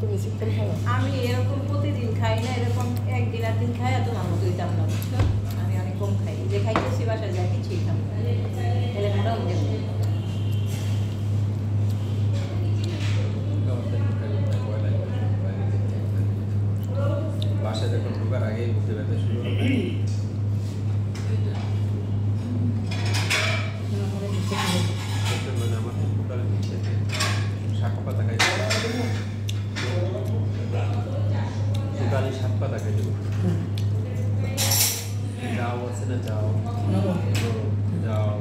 তুমি চিকেন খাও? আমি এরকম প্রতিদিন খাই না, এরকম একদিন আর দিন খাই, তোমার মতো দিতাম না, বুঝছো? আমি অনেক কম খাই, যে খাইতেছি বাসায় যা কিছুই খাবো, তাহলে মোটামুটি বাসায় যখন ঢোকার আগেই বুঝতে ব্যথা শুরু হবে। মানে আমার টোটাল শাক পাতা খাই, টোটালি শাক পাতা খাই দেবো। যাও আছে না, যাও যাও